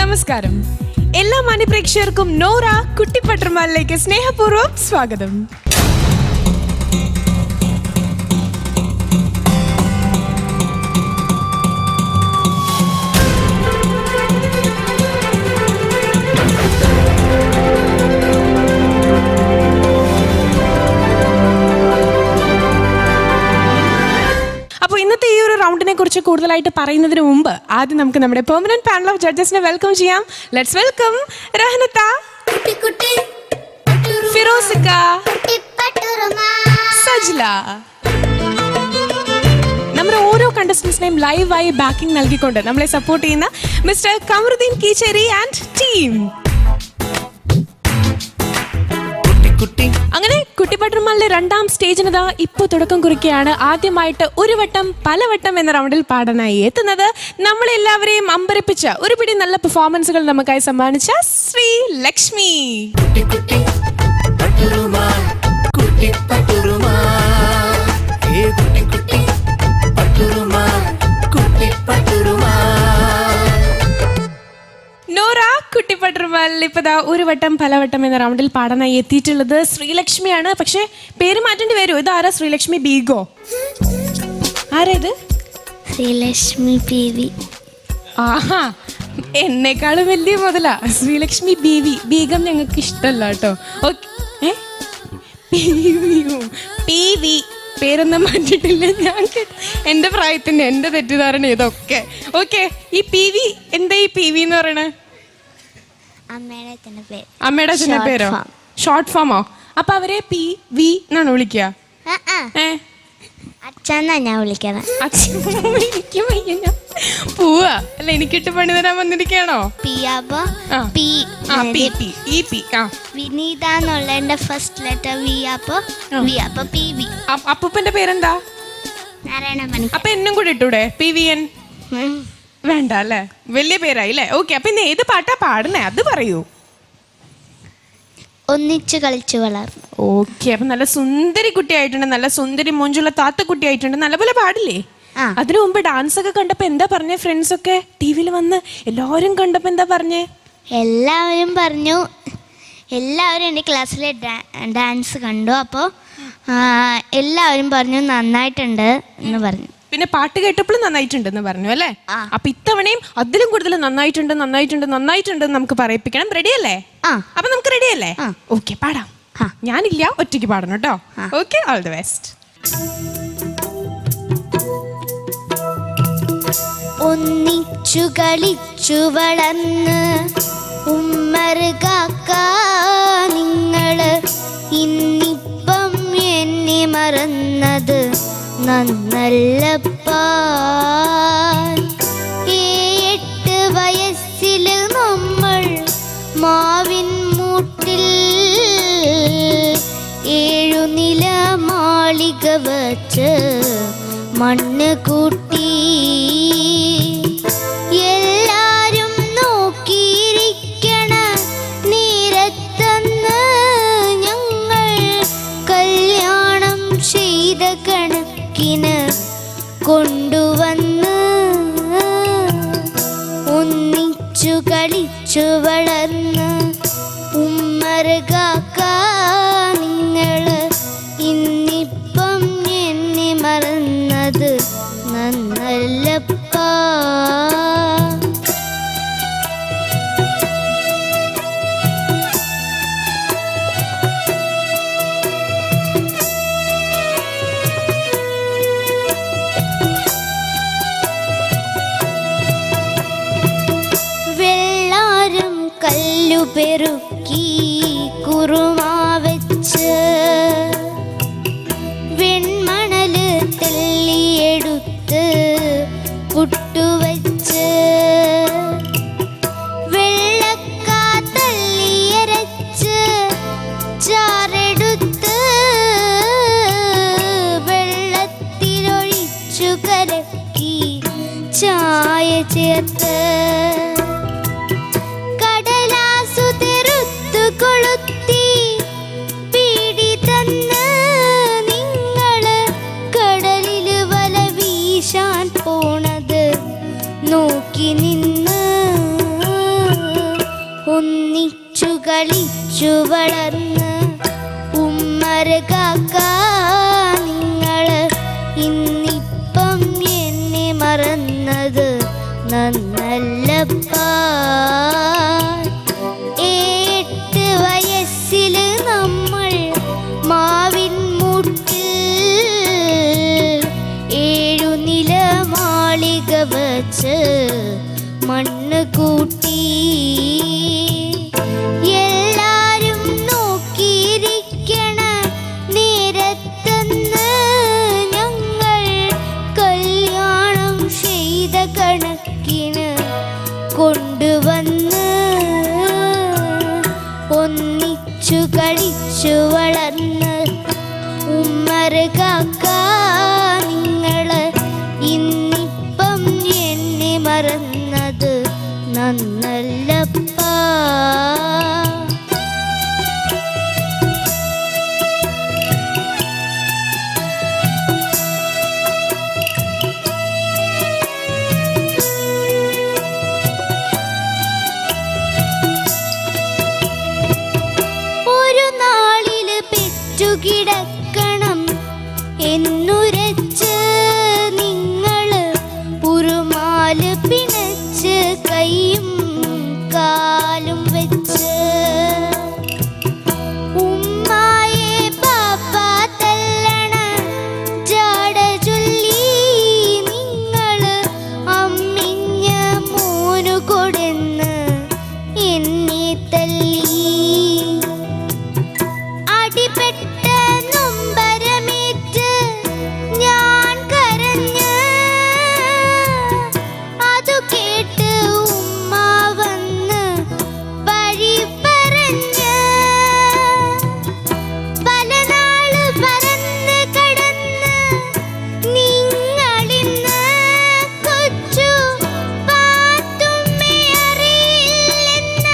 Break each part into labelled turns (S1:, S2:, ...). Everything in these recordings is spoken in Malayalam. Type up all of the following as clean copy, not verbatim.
S1: നമസ്കാരം. എല്ലാ മാന്യപ്രേക്ഷകർക്കും നോറ കുട്ടിപ്പട്ടർമാലിലേക്ക് സ്നേഹപൂർവ്വം സ്വാഗതം. ഇന്നത്തെ ഈ ഒരു റൗണ്ടിനെ കുറിച്ച് കൂടുതലായിട്ട് പറയുന്നതിന് മുമ്പ് ആദ്യം നമുക്ക് നമ്മുടെ പെർമനന്റ് പാനൽ ഓഫ് ജഡ്ജസിനെ വെൽക്കം ചെയ്യാം. ലെറ്റ്സ് വെൽക്കം റഹ്നത്ത, ഫിറോസിക്ക, സജ്ല. നമ്മുടെ ഓരോ കണ്ടസ്റ്റൻസിനെയും ലൈവായി ബാക്കിംഗ് നൽകിക്കൊണ്ട് നമ്മളെ സപ്പോർട്ട് ചെയ്യുന്ന mister Kamaruddin Keecheri and team. അങ്ങനെ കുട്ടിപ്പട്ടർമാലിന്റെ രണ്ടാം സ്റ്റേജിന് ഇപ്പോൾ തുടക്കം കുറിക്കുകയാണ്. ആദ്യമായിട്ട് ഒരു വട്ടം പലവട്ടം എന്ന റൗണ്ടിൽ പാടാനായി എത്തുന്നത് നമ്മളെല്ലാവരെയും അമ്പരപ്പിച്ച ഒരു പിടി നല്ല പെർഫോമൻസുകൾ നമുക്കായി സമ്മാനിച്ച ശ്രീ ലക്ഷ്മി. നോറ കുട്ടിപ്പട്ടർമാലിൽ ഇപ്പതാ ഒരു വട്ടം പലവട്ടം എന്ന റൗണ്ടിൽ പാടാനായി എത്തിയിട്ടുള്ളത് ശ്രീലക്ഷ്മിയാണ്. പക്ഷെ പേര് മാറ്റേണ്ടി വരുമോ? ഇതാരാ? ശ്രീലക്ഷ്മി ബീഗോ? ആരാ ഇത്?
S2: ശ്രീലക്ഷ്മി ബീവി.
S1: ആഹാ, എന്നെക്കാളും വലിയ മുതലാ. ശ്രീലക്ഷ്മി ബീവി. ബീഗം ഞങ്ങൾക്ക് ഇഷ്ടമല്ല കേട്ടോ. ഓക്കെ, പേരൊന്നും മാറ്റിട്ടില്ല. ഞാൻ എൻ്റെ പ്രായത്തിൻ്റെ എൻ്റെ തെറ്റിദ്ധാരണ ഇതൊക്കെ. ഓക്കെ, ഈ പി വി എന്താ? ഈ പി വി എന്ന് പറയണേ അമ്മയുടെ അച്ഛൻ്റെ പേരോ? ഷോർട്ട് ഫോമോ? അപ്പൊ അവരെ പി വി എന്നാണ് വിളിക്കുക?
S2: അച്ഛനാ ഞാൻ വിളിക്കണം.
S1: എനിക്ക് വയ്യ, പോവാ. അല്ല, എനിക്കിട്ട് പണി തരാൻ വന്നിരിക്കണോ?
S2: വിനീത എന്നുള്ള എന്റെ ഫസ്റ്റ് ലെറ്റർ വി. അപ്പൊ പി വി.
S1: അപ്പൂപ്പന്റെ പേരെന്താ?
S2: നാരായണമണി.
S1: അപ്പൊ എന്നും കൂടി ഇട്ടൂടെ? പി വി എൻ വേണ്ട അല്ലേ? വലിയ പേരായി അല്ലേ? ഓക്കെ, അപ്പൊ ഇന്ന് ഏത് പാട്ടാ പാടുന്നേ അത് പറയൂ.
S2: ഒന്നിച്ചു കളിച്ചു വളർന്നു.
S1: ഓക്കെ, അപ്പൊ നല്ല സുന്ദരി കുട്ടിയായിട്ടുണ്ട്, നല്ല സുന്ദരി മൊഞ്ചുള്ള താത്ത കുട്ടിയായിട്ടുണ്ട്. നല്ലപോലെ പാടില്ലേ? അതിനു മുമ്പ് ഡാൻസ് ഒക്കെ കണ്ടപ്പോ എന്താ പറഞ്ഞേ? ഫ്രണ്ട്സ് ഒക്കെ ടിവിയിൽ വന്ന് എല്ലാവരും കണ്ടപ്പോ എന്താ പറഞ്ഞേ?
S2: എല്ലാവരും പറഞ്ഞു, എല്ലാവരും എൻ്റെ ക്ലാസ്സിലെ ഡാൻസ് കണ്ടു. അപ്പോൾ എല്ലാവരും പറഞ്ഞു നന്നായിട്ടുണ്ട് എന്ന് പറഞ്ഞു.
S1: പിന്നെ പാട്ട് കേട്ടപ്പോഴും നന്നായിട്ടുണ്ടെന്ന് പറഞ്ഞു അല്ലേ? അപ്പൊ ഇത്തവണയും അതിലും കൂടുതൽ നന്നായിട്ടുണ്ട് നന്നായിട്ടുണ്ട് നന്നായിട്ടുണ്ട് നമുക്ക് പറയിപ്പിക്കണം. റെഡി അല്ലേ? അപ്പൊ നമുക്ക് റെഡി അല്ലേ? ഓക്കെ, പാടാം. ഞാനില്ല, ഒറ്റയ്ക്ക് പാടണം കേട്ടോ. Okay, all the best.
S2: ഒന്നിച്ചു കളിച്ചു വളർന്ന് ഉമ്മറുകാക്ക നിങ്ങള് ഇന്നിപ്പം എന്നെ മറന്നത് നന്നല്ലപ്പാ. 8 വയസ്സില് നമ്മൾ മാവിൻ മൂട്ടിൽ 7 നില മാളിക വച്ച് മണ്ണ് കൂട്ടി. എല്ലാരും നോക്കിയിരിക്കണ നേരത്തന്ന് ഞങ്ങൾ കല്യാണം ചെയ്ത കണക്കിന് കൊണ്ടുവന്ന് ഒന്നിച്ചു കളിച്ചു വളർന്ന് ഉമ്മറുകാക്ക നിങ്ങള് ഇന്നിപ്പം എന്നെ മറന്നത് നന്നല്ലപ്പാ. വെള്ളാരം കല്ലുപെറുക്കി കുറുമാ കളിച്ചു വളർന്ന് ഉമ്മര കാക്ക നിങ്ങള് ഇന്നിപ്പം എന്നെ മറന്നത് നന്നല്ലപ്പാ. 8 വയസ്സില് നമ്മൾ മാവിൻ മൂട്ടിൽ 7 നില മാളിക വച്ച് മണ്ണ് കൂട്ടി. എല്ലാരും നോക്കിയിരിക്കണ നേരത്തന്ന് ഞങ്ങൾ കല്യാണം ചെയ്ത കണക്കിന് കൊണ്ടുവന്ന് ഒന്നിച്ചു കളിച്ചു വളർന്ന് ഉമ്മര കാക്ക നിങ്ങള് ഇന്നിപ്പം എന്നെ മറന്നത് നന്നല്ലപ്പാ. ഒരു നാളില് പെറ്റുകിടക്കണം എന്നുരച്ച് നിങ്ങള് ഉറുമാല് പിണച്ച് കൈയും കാലും വെച്ച് ഉമ്മായെ പാപ്പ തല്ലണ ജാട ചൊല്ലി നിങ്ങള് അമ്മിഞ്ഞ മോനു കൊടുന്ന് എന്നെ തല്ലി. അടിപ്പെട്ട നൊമ്പരമേറ്റ് ഞാൻ കരഞ്ഞ് അതു കേട്ട് ഉമ്മ വന്ന് വഴി പറഞ്ഞ് പല നാള് പറന്ന് കടന്ന് നിങ്ങളിന്ന് കൊച്ചു പാത്തുമ്മയെ അറിയില്ലെന്ന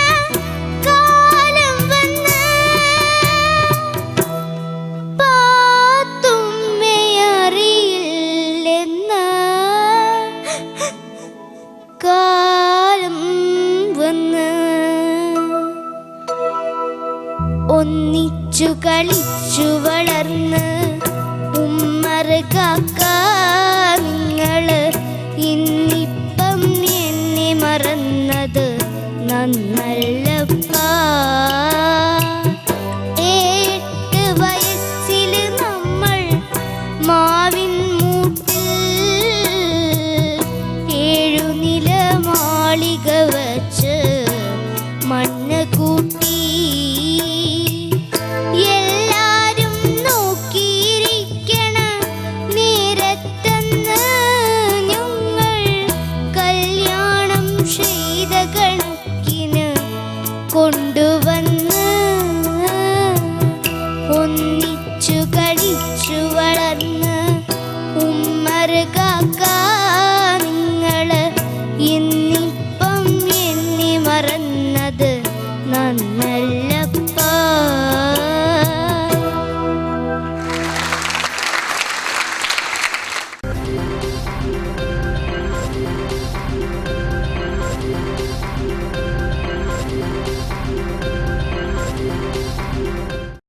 S2: കാലം വന്ന് പാത്തുമ്മയെ അറിയില്ലെന്ന കാലം വന്ന് ഒന്നിച്ചു കളിച്ചു വളർന്ന് ഉമ്മര കാക്ക നിങ്ങള് ഇന്നിപ്പം എന്നെ മറന്നത് നന്നല്ല.